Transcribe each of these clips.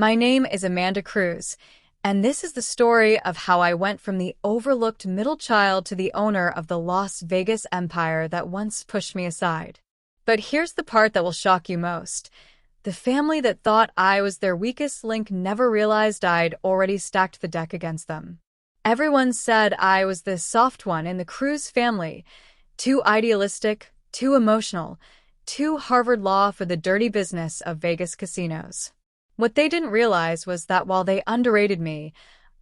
My name is Amanda Cruz, and this is the story of how I went from the overlooked middle child to the owner of the Las Vegas empire that once pushed me aside. But here's the part that will shock you most. The family that thought I was their weakest link never realized I'd already stacked the deck against them. Everyone said I was the soft one in the Cruz family, too idealistic, too emotional, too Harvard Law for the dirty business of Vegas casinos. What they didn't realize was that while they underrated me,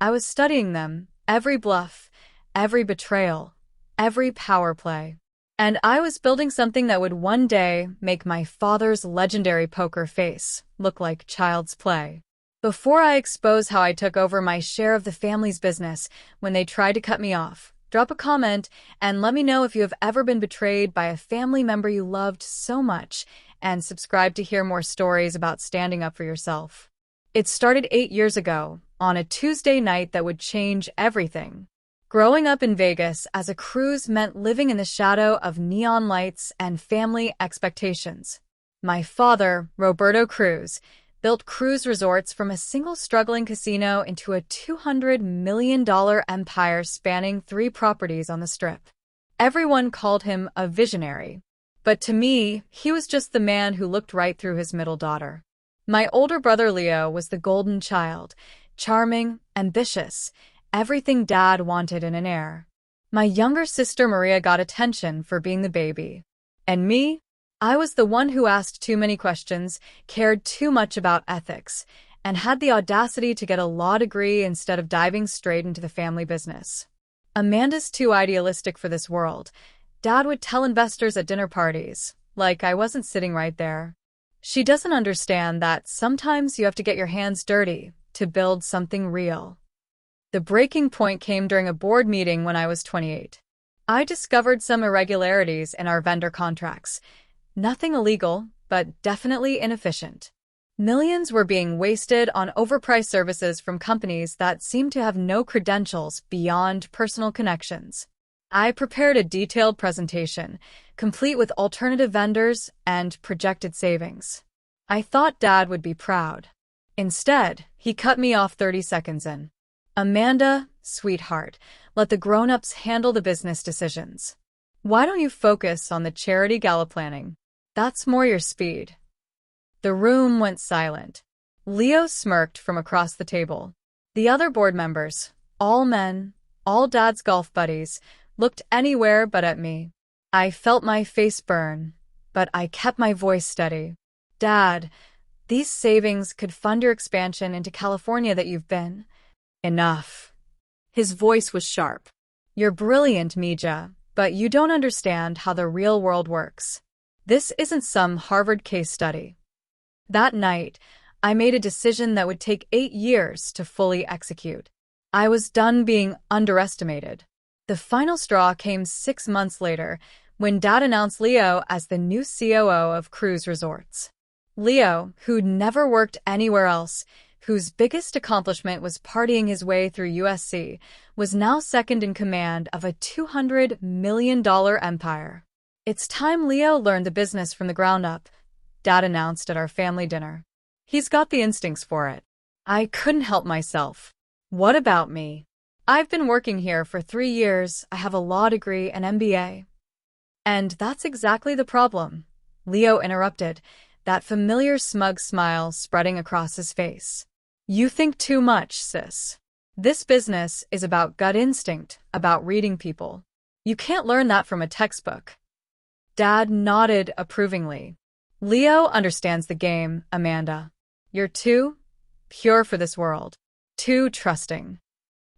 I was studying them, every bluff, every betrayal, every power play. And I was building something that would one day make my father's legendary poker face look like child's play. Before I expose how I took over my share of the family's business when they tried to cut me off, drop a comment and let me know if you have ever been betrayed by a family member you loved so much, and subscribe to hear more stories about standing up for yourself. It started 8 years ago, on a Tuesday night that would change everything. Growing up in Vegas as a Cruz meant living in the shadow of neon lights and family expectations. My father, Roberto Cruz, built Cruz Resorts from a single struggling casino into a $200 million empire spanning 3 properties on the Strip. Everyone called him a visionary. But to me, he was just the man who looked right through his middle daughter. My older brother Leo was the golden child, charming, ambitious, everything Dad wanted in an heir. My younger sister Maria got attention for being the baby. And me? I was the one who asked too many questions, cared too much about ethics, and had the audacity to get a law degree instead of diving straight into the family business. Amanda's too idealistic for this world, Dad would tell investors at dinner parties, like I wasn't sitting right there. She doesn't understand that sometimes you have to get your hands dirty to build something real. The breaking point came during a board meeting when I was 28. I discovered some irregularities in our vendor contracts. Nothing illegal, but definitely inefficient. Millions were being wasted on overpriced services from companies that seemed to have no credentials beyond personal connections. I prepared a detailed presentation, complete with alternative vendors and projected savings. I thought Dad would be proud. Instead, he cut me off 30 seconds in. Amanda, sweetheart, let the grown-ups handle the business decisions. Why don't you focus on the charity gala planning? That's more your speed. The room went silent. Leo smirked from across the table. The other board members, all men, all Dad's golf buddies, looked anywhere but at me. I felt my face burn, but I kept my voice steady. Dad, these savings could fund your expansion into California that you've been. Enough. His voice was sharp. You're brilliant, Mija, but you don't understand how the real world works. This isn't some Harvard case study. That night, I made a decision that would take 8 years to fully execute. I was done being underestimated. The final straw came 6 months later, when Dad announced Leo as the new COO of Cruz Resorts. Leo, who'd never worked anywhere else, whose biggest accomplishment was partying his way through USC, was now second in command of a $200 million empire. It's time Leo learned the business from the ground up, Dad announced at our family dinner. He's got the instincts for it. I couldn't help myself. What about me? I've been working here for 3 years, I have a law degree and MBA. And that's exactly the problem, Leo interrupted, that familiar smug smile spreading across his face. You think too much, sis. This business is about gut instinct, about reading people. You can't learn that from a textbook. Dad nodded approvingly. Leo understands the game, Amanda. You're too pure for this world, too trusting.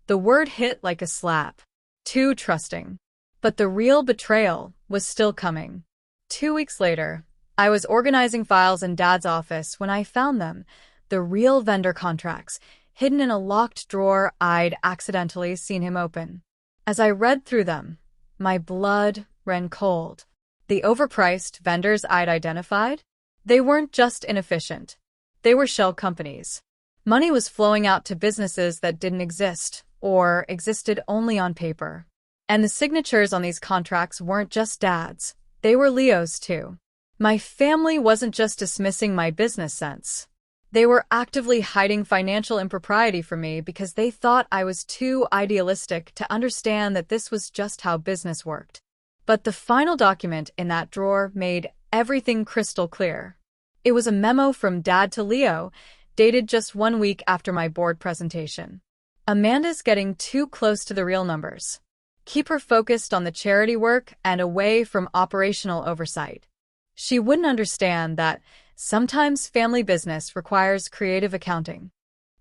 The word hit like a slap. Too trusting. But the real betrayal was still coming. 2 weeks later, I was organizing files in Dad's office when I found them, the real vendor contracts, hidden in a locked drawer I'd accidentally seen him open. As I read through them, my blood ran cold. The overpriced vendors I'd identified? They weren't just inefficient. They were shell companies. Money was flowing out to businesses that didn't exist, or existed only on paper. And the signatures on these contracts weren't just Dad's, they were Leo's too. My family wasn't just dismissing my business sense. They were actively hiding financial impropriety from me because they thought I was too idealistic to understand that this was just how business worked. But the final document in that drawer made everything crystal clear. It was a memo from Dad to Leo, dated just 1 week after my board presentation. Amanda's getting too close to the real numbers. Keep her focused on the charity work and away from operational oversight. She wouldn't understand that sometimes family business requires creative accounting.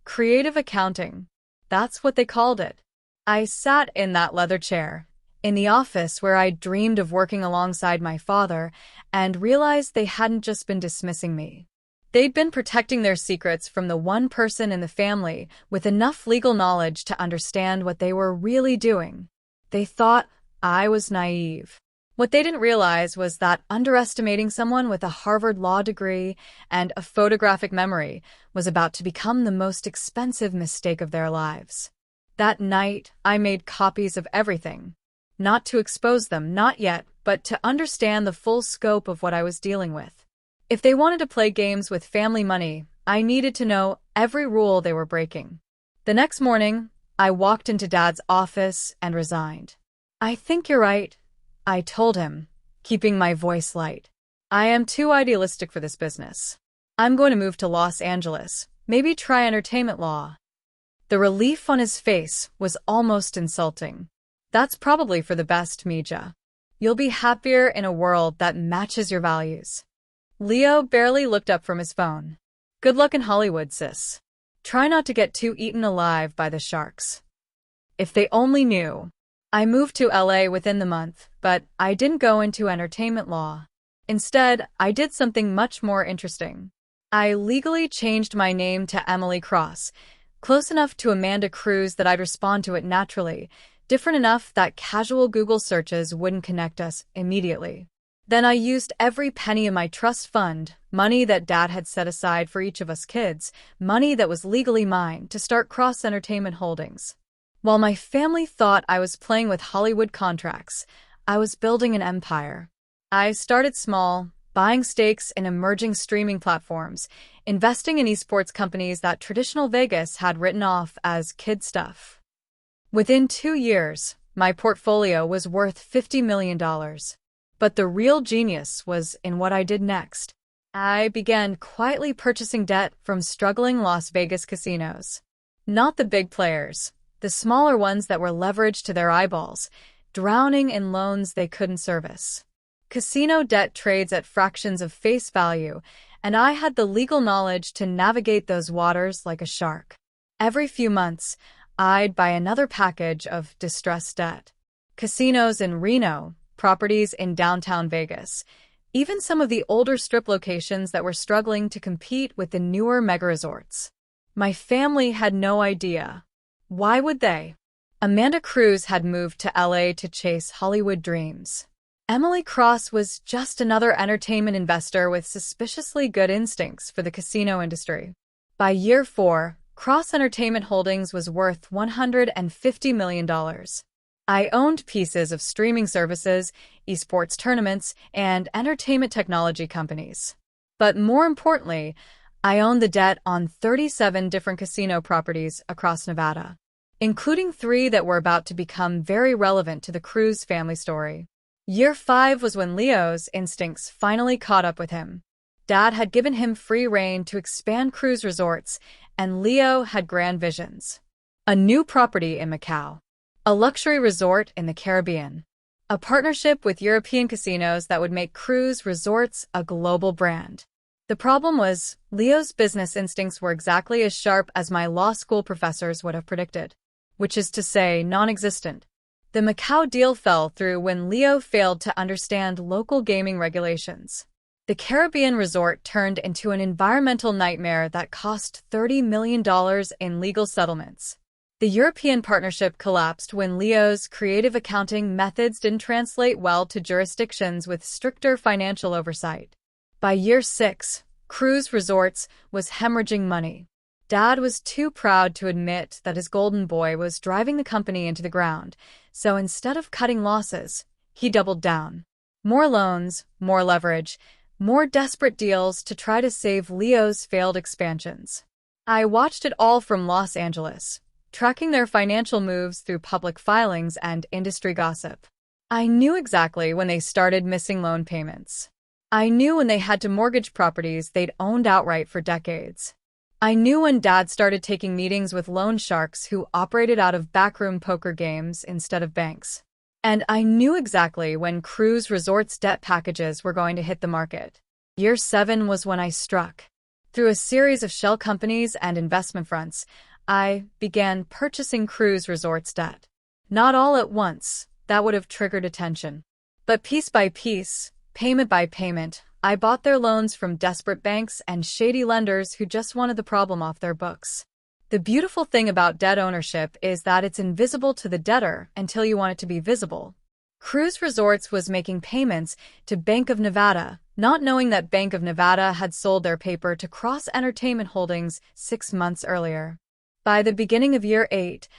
Creative accounting. That's what they called it. I sat in that leather chair, in the office where I dreamed of working alongside my father, and realized they hadn't just been dismissing me. They'd been protecting their secrets from the one person in the family with enough legal knowledge to understand what they were really doing. They thought I was naive. What they didn't realize was that underestimating someone with a Harvard law degree and a photographic memory was about to become the most expensive mistake of their lives. That night, I made copies of everything. Not to expose them, not yet, but to understand the full scope of what I was dealing with. If they wanted to play games with family money, I needed to know every rule they were breaking. The next morning, I walked into Dad's office and resigned. "I think you're right," I told him, keeping my voice light. "I am too idealistic for this business. I'm going to move to Los Angeles, maybe try entertainment law." The relief on his face was almost insulting. "That's probably for the best, Mija. You'll be happier in a world that matches your values." Leo barely looked up from his phone. "Good luck in Hollywood, sis. Try not to get too eaten alive by the sharks." If they only knew. I moved to LA within the month, but I didn't go into entertainment law. Instead, I did something much more interesting. I legally changed my name to Emily Cross, close enough to Amanda Cruz that I'd respond to it naturally, different enough that casual Google searches wouldn't connect us immediately. Then I used every penny of my trust fund, money that Dad had set aside for each of us kids, money that was legally mine, to start Cross Entertainment Holdings. While my family thought I was playing with Hollywood contracts, I was building an empire. I started small, buying stakes in emerging streaming platforms, investing in esports companies that traditional Vegas had written off as kid stuff. Within 2 years, my portfolio was worth $50 million. But the real genius was in what I did next. I began quietly purchasing debt from struggling Las Vegas casinos. Not the big players, the smaller ones that were leveraged to their eyeballs, drowning in loans they couldn't service. Casino debt trades at fractions of face value, and I had the legal knowledge to navigate those waters like a shark. Every few months, I'd buy another package of distressed debt. Casinos in Reno, properties in downtown Vegas, even some of the older strip locations that were struggling to compete with the newer mega-resorts. My family had no idea. Why would they? Amanda Cruz had moved to LA to chase Hollywood dreams. Emily Cross was just another entertainment investor with suspiciously good instincts for the casino industry. By year 4, Cross Entertainment Holdings was worth $150 million. I owned pieces of streaming services, esports tournaments, and entertainment technology companies. But more importantly, I owned the debt on 37 different casino properties across Nevada, including 3 that were about to become very relevant to the Cruz family story. Year 5 was when Leo's instincts finally caught up with him. Dad had given him free rein to expand Cruz resorts, and Leo had grand visions. A new property in Macau. A luxury resort in the Caribbean. A partnership with European casinos that would make Cruz Resorts a global brand. The problem was, Leo's business instincts were exactly as sharp as my law school professors would have predicted, which is to say, non-existent. The Macau deal fell through when Leo failed to understand local gaming regulations. The Caribbean resort turned into an environmental nightmare that cost $30 million in legal settlements. The European partnership collapsed when Leo's creative accounting methods didn't translate well to jurisdictions with stricter financial oversight. By year 6, Cruz Resorts was hemorrhaging money. Dad was too proud to admit that his golden boy was driving the company into the ground, so instead of cutting losses, he doubled down. More loans, more leverage, More desperate deals to try to save Leo's failed expansions. I watched it all from Los Angeles, tracking their financial moves through public filings and industry gossip. I knew exactly when they started missing loan payments. I knew when they had to mortgage properties they'd owned outright for decades. I knew when Dad started taking meetings with loan sharks who operated out of backroom poker games instead of banks. And I knew exactly when cruise resorts' debt packages were going to hit the market. Year 7 was when I struck. Through a series of shell companies and investment fronts, I began purchasing cruise resorts' debt. Not all at once, that would have triggered attention. But piece by piece, payment by payment, I bought their loans from desperate banks and shady lenders who just wanted the problem off their books. The beautiful thing about debt ownership is that it's invisible to the debtor until you want it to be visible. Cruise Resorts was making payments to Bank of Nevada, not knowing that Bank of Nevada had sold their paper to Cross Entertainment Holdings 6 months earlier. By the beginning of year 8,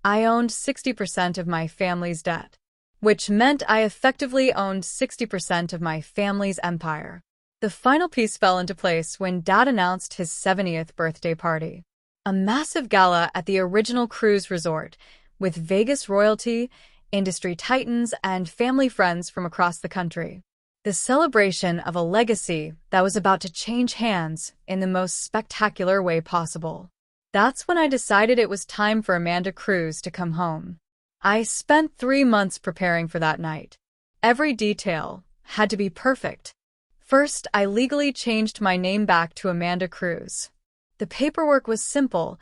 I owned 60% of my family's debt, which meant I effectively owned 60% of my family's empire. The final piece fell into place when Dad announced his 70th birthday party. A massive gala at the original cruise resort, with Vegas royalty, industry titans, and family friends from across the country. The celebration of a legacy that was about to change hands in the most spectacular way possible. That's when I decided it was time for Amanda Cruz to come home. I spent 3 months preparing for that night. Every detail had to be perfect. First, I legally changed my name back to Amanda Cruz. The paperwork was simple.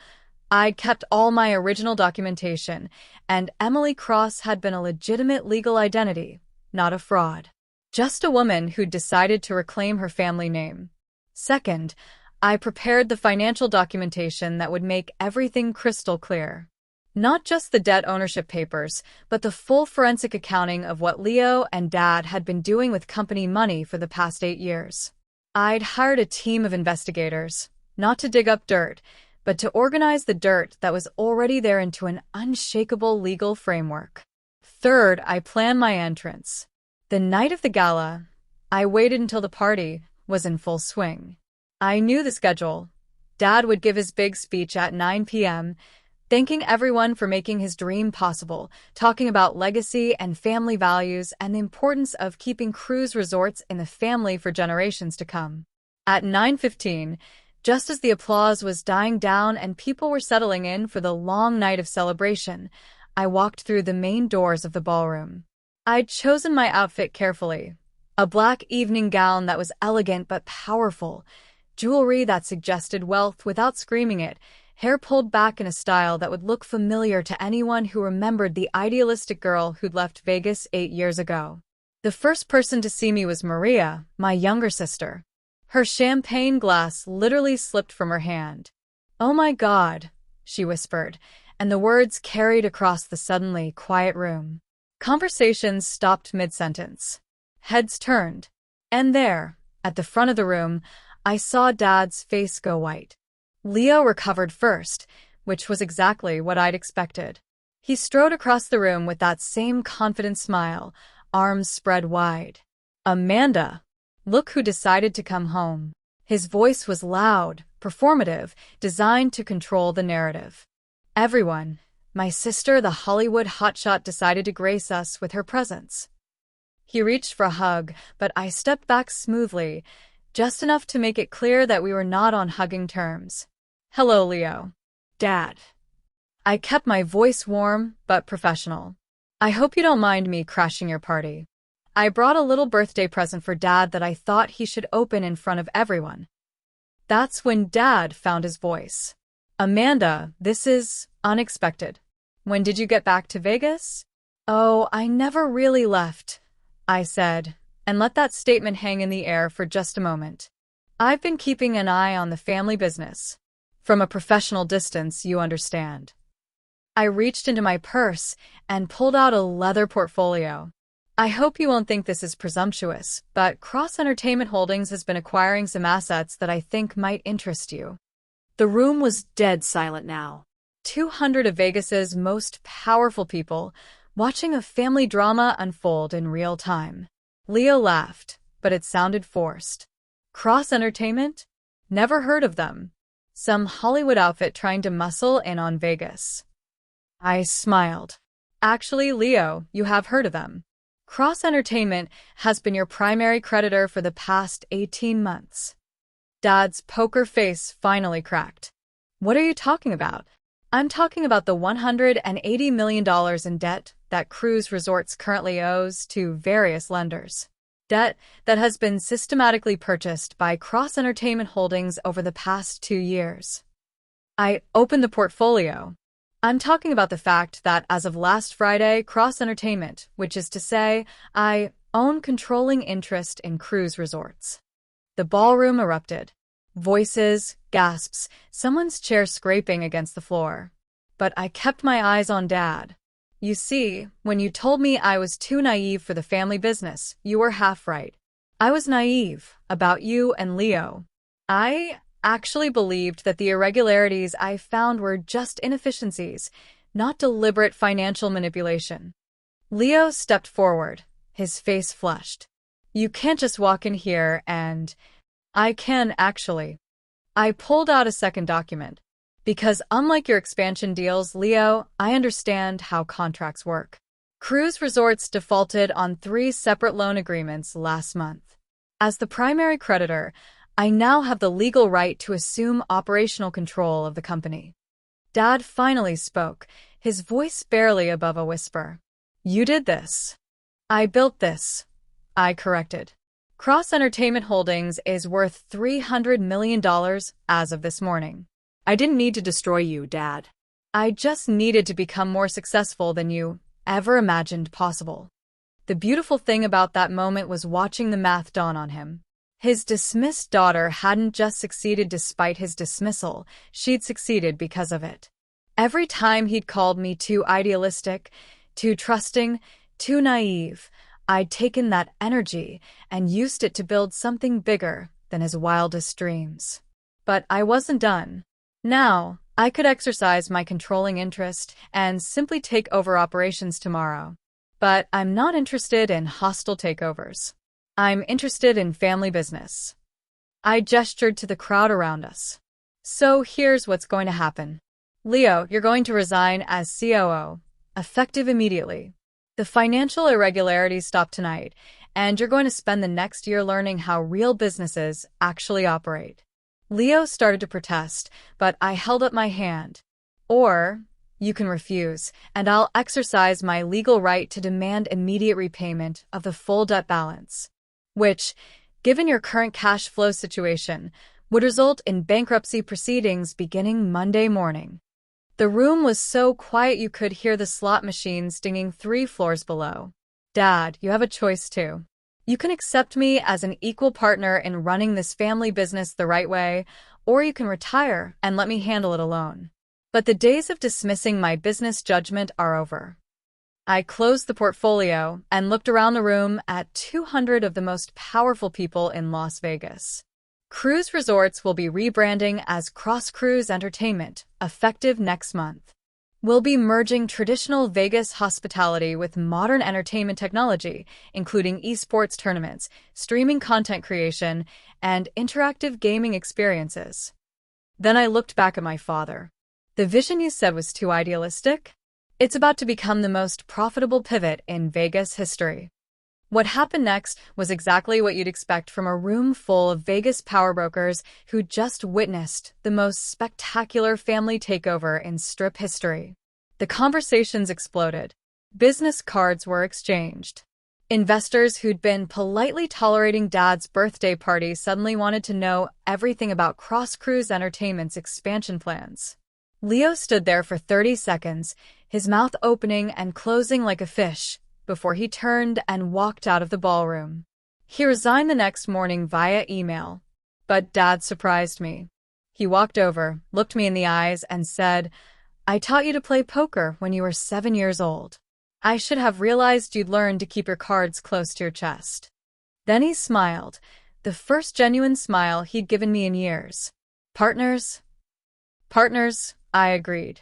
I'd kept all my original documentation, and Emily Cross had been a legitimate legal identity, not a fraud. Just a woman who'd decided to reclaim her family name. Second, I prepared the financial documentation that would make everything crystal clear. Not just the debt ownership papers, but the full forensic accounting of what Leo and Dad had been doing with company money for the past 8 years. I'd hired a team of investigators, not to dig up dirt, but to organize the dirt that was already there into an unshakable legal framework. Third, I planned my entrance. The night of the gala, I waited until the party was in full swing. I knew the schedule. Dad would give his big speech at 9 p.m., thanking everyone for making his dream possible, talking about legacy and family values and the importance of keeping cruise resorts in the family for generations to come. At 9:15, just as the applause was dying down and people were settling in for the long night of celebration, I walked through the main doors of the ballroom. I'd chosen my outfit carefully. A black evening gown that was elegant but powerful, jewelry that suggested wealth without screaming it, hair pulled back in a style that would look familiar to anyone who remembered the idealistic girl who'd left Vegas 8 years ago. The first person to see me was Maria, my younger sister. Her champagne glass literally slipped from her hand. "Oh my God," she whispered, and the words carried across the suddenly quiet room. Conversations stopped mid-sentence. Heads turned. And there, at the front of the room, I saw Dad's face go white. Leo recovered first, which was exactly what I'd expected. He strode across the room with that same confident smile, arms spread wide. "Amanda, look who decided to come home." His voice was loud, performative, designed to control the narrative. Everyone, my sister, the Hollywood hotshot, decided to grace us with her presence. He reached for a hug, but I stepped back smoothly, just enough to make it clear that we were not on hugging terms. "Hello, Leo." "Dad." I kept my voice warm but professional. "I hope you don't mind me crashing your party. I brought a little birthday present for Dad that I thought he should open in front of everyone." That's when Dad found his voice. "Amanda, this is unexpected. When did you get back to Vegas?" "Oh, I never really left," I said, and let that statement hang in the air for just a moment. "I've been keeping an eye on the family business. From a professional distance, you understand." I reached into my purse and pulled out a leather portfolio. "I hope you won't think this is presumptuous, but Cross Entertainment Holdings has been acquiring some assets that I think might interest you." The room was dead silent now. 200 of Vegas's most powerful people watching a family drama unfold in real time. Leo laughed, but it sounded forced. Cross Entertainment? Never heard of them. Some Hollywood outfit trying to muscle in on Vegas. I smiled. Actually, Leo, you have heard of them. Cross Entertainment has been your primary creditor for the past 18 months. Dad's poker face finally cracked. What are you talking about? I'm talking about the $180 million in debt that Cruise Resorts currently owes to various lenders. Debt that has been systematically purchased by Cross Entertainment Holdings over the past 2 years. I opened the portfolio. I'm talking about the fact that as of last Friday, Cross Entertainment, which is to say, I own controlling interest in Cruise Resorts. The ballroom erupted. Voices, gasps, someone's chair scraping against the floor. But I kept my eyes on Dad. You see, when you told me I was too naive for the family business, you were half right. I was naive about you and Leo. I actually believed that the irregularities I found were just inefficiencies, not deliberate financial manipulation. Leo stepped forward, his face flushed. You can't just walk in here and... I can, actually. I pulled out a second document. Because unlike your expansion deals, Leo, I understand how contracts work. Cruise Resorts defaulted on 3 separate loan agreements last month. As the primary creditor, I now have the legal right to assume operational control of the company. Dad finally spoke, his voice barely above a whisper. You did this. I built this. I corrected. Cross Entertainment Holdings is worth $300 million as of this morning. I didn't need to destroy you, Dad. I just needed to become more successful than you ever imagined possible. The beautiful thing about that moment was watching the math dawn on him. His dismissed daughter hadn't just succeeded despite his dismissal, she'd succeeded because of it. Every time he'd called me too idealistic, too trusting, too naive, I'd taken that energy and used it to build something bigger than his wildest dreams. But I wasn't done. Now, I could exercise my controlling interest and simply take over operations tomorrow. But I'm not interested in hostile takeovers. I'm interested in family business. I gestured to the crowd around us. So here's what's going to happen. Leo, you're going to resign as COO, effective immediately. The financial irregularities stop tonight, and you're going to spend the next year learning how real businesses actually operate. Leo started to protest, but I held up my hand. Or, you can refuse, and I'll exercise my legal right to demand immediate repayment of the full debt balance. Which, given your current cash flow situation, would result in bankruptcy proceedings beginning Monday morning. The room was so quiet you could hear the slot machines dinging 3 floors below. Dad, you have a choice too. You can accept me as an equal partner in running this family business the right way, or you can retire and let me handle it alone. But the days of dismissing my business judgment are over. I closed the portfolio and looked around the room at 200 of the most powerful people in Las Vegas. Cruise Resorts will be rebranding as Cross Cruise Entertainment, effective next month. We'll be merging traditional Vegas hospitality with modern entertainment technology, including esports tournaments, streaming content creation, and interactive gaming experiences. Then I looked back at my father. The vision you said was too idealistic? It's about to become the most profitable pivot in Vegas history. What happened next was exactly what you'd expect from a room full of Vegas powerbrokers who just witnessed the most spectacular family takeover in Strip history. The conversations exploded. Business cards were exchanged. Investors who'd been politely tolerating Dad's birthday party suddenly wanted to know everything about Cross Cruise Entertainment's expansion plans. Leo stood there for 30 seconds, his mouth opening and closing like a fish, before he turned and walked out of the ballroom. He resigned the next morning via email. But Dad surprised me. He walked over, looked me in the eyes, and said, I taught you to play poker when you were 7 years old. I should have realized you'd learn to keep your cards close to your chest. Then he smiled, the first genuine smile he'd given me in years. Partners? Partners, I agreed.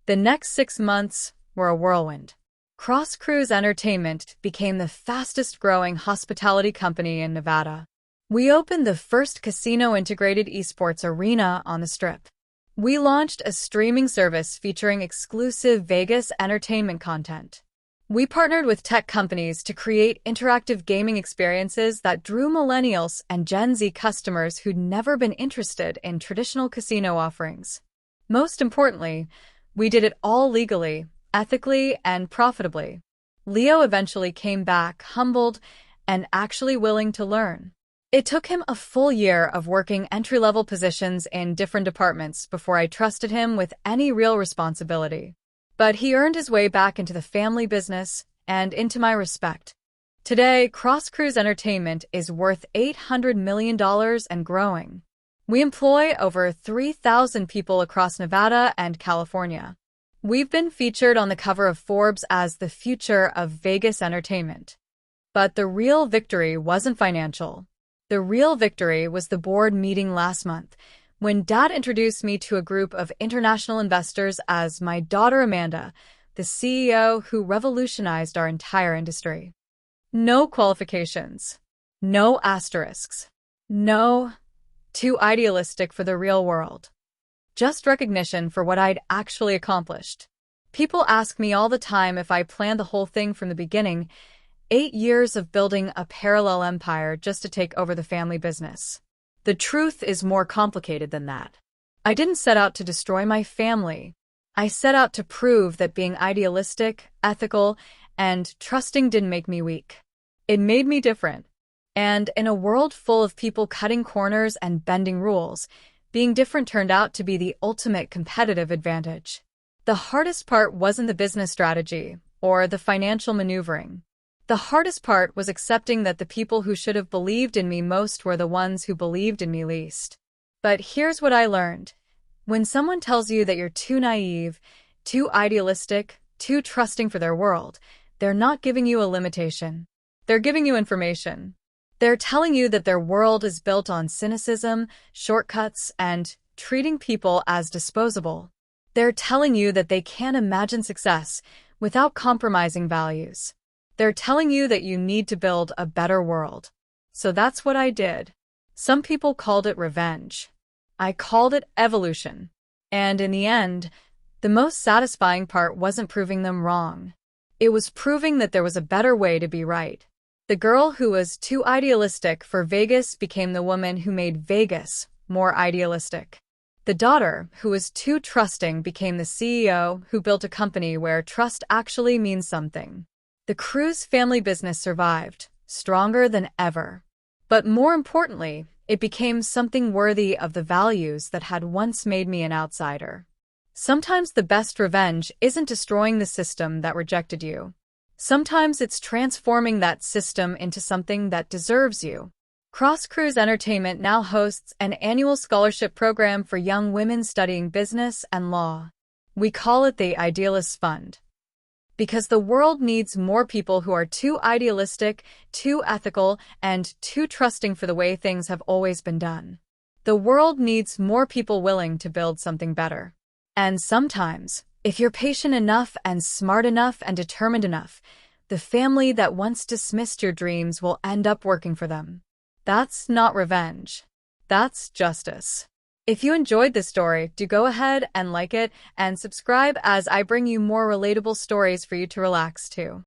The next 6 months were a whirlwind. Cross Cruise Entertainment became the fastest-growing hospitality company in Nevada. We opened the first casino-integrated esports arena on the Strip. We launched a streaming service featuring exclusive Vegas entertainment content. We partnered with tech companies to create interactive gaming experiences that drew millennials and Gen Z customers who'd never been interested in traditional casino offerings. Most importantly, we did it all legally, ethically, and profitably. Leo eventually came back, humbled and actually willing to learn. It took him a full year of working entry-level positions in different departments before I trusted him with any real responsibility. But he earned his way back into the family business and into my respect. Today, Cross Cruise Entertainment is worth $800 million and growing. We employ over 3,000 people across Nevada and California. We've been featured on the cover of Forbes as the future of Vegas entertainment. But the real victory wasn't financial. The real victory was the board meeting last month, when Dad introduced me to a group of international investors as my daughter Amanda, the CEO who revolutionized our entire industry. No qualifications. No asterisks. No, too idealistic for the real world. Just recognition for what I'd actually accomplished. People ask me all the time if I planned the whole thing from the beginning. 8 years of building a parallel empire just to take over the family business. The truth is more complicated than that. I didn't set out to destroy my family. I set out to prove that being idealistic, ethical, and trusting didn't make me weak. It made me different. And in a world full of people cutting corners and bending rules, being different turned out to be the ultimate competitive advantage. The hardest part wasn't the business strategy or the financial maneuvering. The hardest part was accepting that the people who should have believed in me most were the ones who believed in me least. But here's what I learned. When someone tells you that you're too naive, too idealistic, too trusting for their world, they're not giving you a limitation. They're giving you information. They're telling you that their world is built on cynicism, shortcuts, and treating people as disposable. They're telling you that they can't imagine success without compromising values. They're telling you that you need to build a better world. So that's what I did. Some people called it revenge. I called it evolution. And in the end, the most satisfying part wasn't proving them wrong. It was proving that there was a better way to be right. The girl who was too idealistic for Vegas became the woman who made Vegas more idealistic. The daughter who was too trusting became the CEO who built a company where trust actually means something. The Cruise family business survived, stronger than ever. But more importantly, it became something worthy of the values that had once made me an outsider. Sometimes the best revenge isn't destroying the system that rejected you. Sometimes it's transforming that system into something that deserves you. Cross Cruise Entertainment now hosts an annual scholarship program for young women studying business and law. We call it the Idealists Fund. Because the world needs more people who are too idealistic, too ethical, and too trusting for the way things have always been done. The world needs more people willing to build something better. And sometimes, if you're patient enough and smart enough and determined enough, the family that once dismissed your dreams will end up working for them. That's not revenge. That's justice. If you enjoyed this story, do go ahead and like it and subscribe as I bring you more relatable stories for you to relax to.